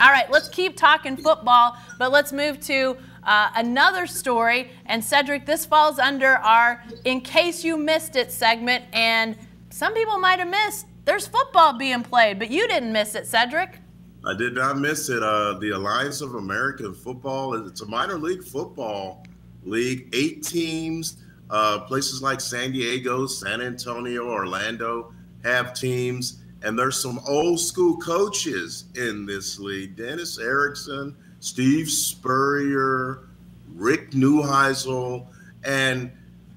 All right, let's keep talking football, but let's move to another story. And Cedric, this falls under our In Case You Missed It segment, and some people might have missed. There's football being played, but you didn't miss it, Cedric. I did not miss it. The Alliance of American Football, it's a minor league football league, 8 teams. Places like San Diego, San Antonio, Orlando have teams. And there's some old school coaches in this league. Dennis Erickson, Steve Spurrier, Rick Neuheisel. And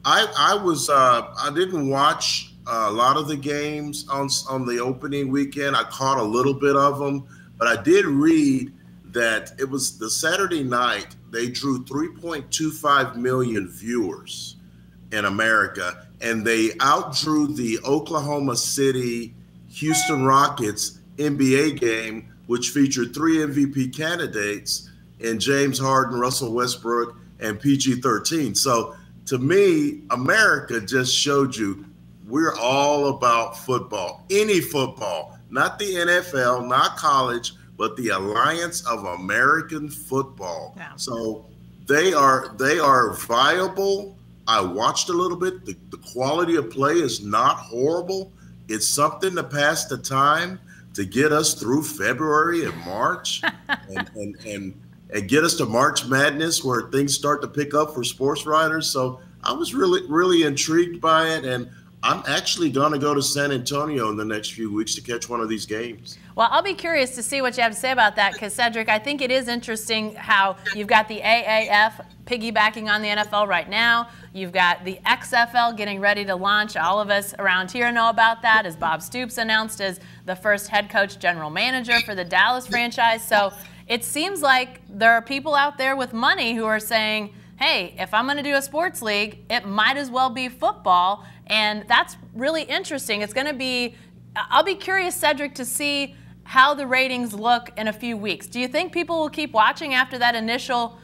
I didn't watch a lot of the games on the opening weekend. I caught a little bit of them, but I did read that it was the Saturday night, they drew 3.25 million viewers in America, and they outdrew the Oklahoma City Houston Rockets NBA game, which featured 3 MVP candidates in James Harden, Russell Westbrook, and PG-13. So to me, America just showed you we're all about football, any football, not the NFL, not college, but the Alliance of American Football. Yeah. So they are viable. I watched a little bit. The quality of play is not horrible. It's something to pass the time to get us through February and March and get us to March Madness where things start to pick up for sports writers. So I was really intrigued by it, and I'm actually going to go to San Antonio in the next few weeks to catch one of these games. Well, I'll be curious to see what you have to say about that because, Cedric, I think it is interesting how you've got the AAF piggybacking on the NFL right now. You've got the XFL getting ready to launch. All of us around here know about that as Bob Stoops announced as the first head coach general manager for the Dallas franchise. So it seems like there are people out there with money who are saying, hey, if I'm going to do a sports league, it might as well be football. And that's really interesting. It's going to be, I'll be curious, Cedric, to see how the ratings look in a few weeks. Do you think people will keep watching after that initial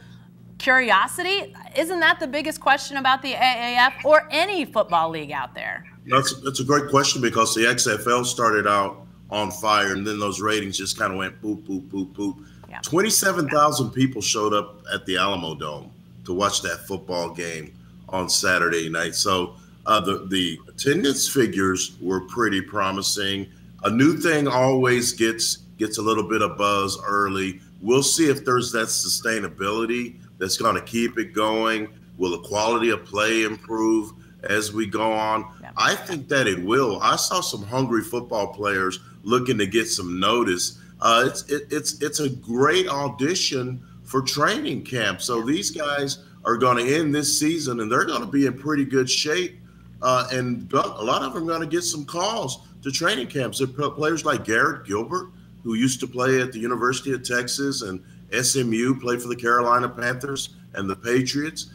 curiosity? Isn't that the biggest question about the AAF or any football league out there? That's a great question because the XFL started out on fire and then those ratings just kind of went boop, boop, boop, boop. Yeah. 27,000 people showed up at the Alamo Dome to watch that football game on Saturday night. So the attendance figures were pretty promising. A new thing always gets a little bit of buzz early. We'll see if there's that sustainability that's going to keep it going. Will the quality of play improve as we go on? Yeah. I think that it will. I saw some hungry football players looking to get some notice. It's a great audition for training camp. So these guys are going to end this season and they're going to be in pretty good shape. And a lot of them are going to get some calls to training camps. There are players like Garrett Gilbert, who used to play at the University of Texas and SMU, played for the Carolina Panthers and the Patriots.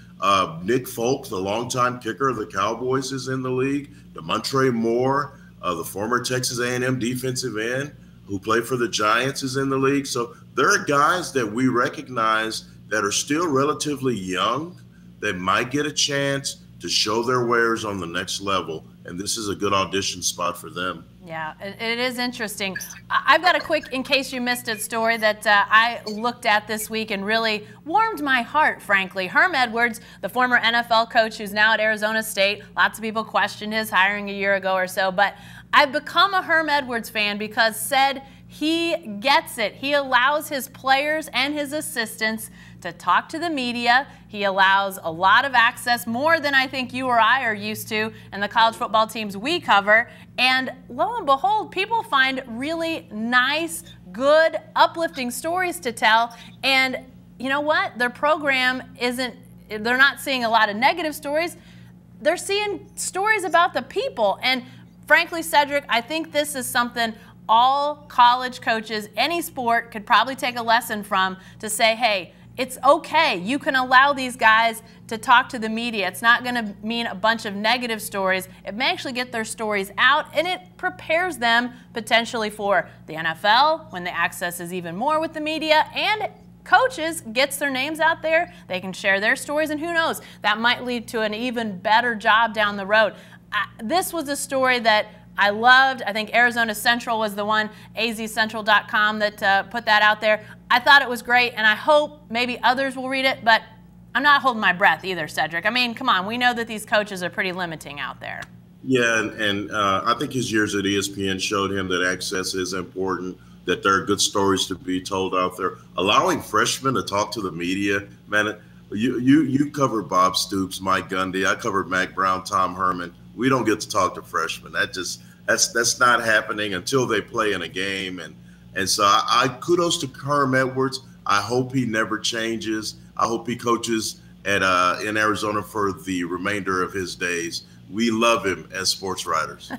Nick Folk, the longtime kicker of the Cowboys, is in the league. DeMontre Moore, the former Texas A&M defensive end, who played for the Giants, is in the league. So there are guys that we recognize that are still relatively young that might get a chance to show their wares on the next level. And this is a good audition spot for them. Yeah, it is interesting. I've got a quick, in case you missed it, story that I looked at this week and really warmed my heart, frankly. Herm Edwards, the former NFL coach who's now at Arizona State. Lots of people questioned his hiring a year ago or so, but I've become a Herm Edwards fan because said he gets it. He allows his players and his assistants to talk to the media. He allows a lot of access, more than I think you or I are used to in the college football teams we cover. And lo and behold, people find really nice, good, uplifting stories to tell. And you know what? Their program they're not seeing a lot of negative stories. They're seeing stories about the people. And frankly, Cedric, I think this is something all college coaches, any sport, could probably take a lesson from to say, hey, it's okay. You can allow these guys to talk to the media. It's not going to mean a bunch of negative stories. It may actually get their stories out, and it prepares them potentially for the NFL when the access is even more with the media, and coaches gets their names out there. They can share their stories, and who knows, that might lead to an even better job down the road. This was a story that I think Arizona Central was the one, azcentral.com, that put that out there. I thought it was great, and I hope maybe others will read it, but I'm not holding my breath either, Cedric. I mean, come on, we know that these coaches are pretty limiting out there. Yeah, and I think his years at ESPN showed him that access is important, that there are good stories to be told out there. Allowing freshmen to talk to the media, man, you covered Bob Stoops, Mike Gundy. I covered Mac Brown, Tom Herman. We don't get to talk to freshmen. That's not happening until they play in a game. And so I kudos to Herm Edwards. I hope he never changes. I hope he coaches in Arizona for the remainder of his days. We love him as sports writers.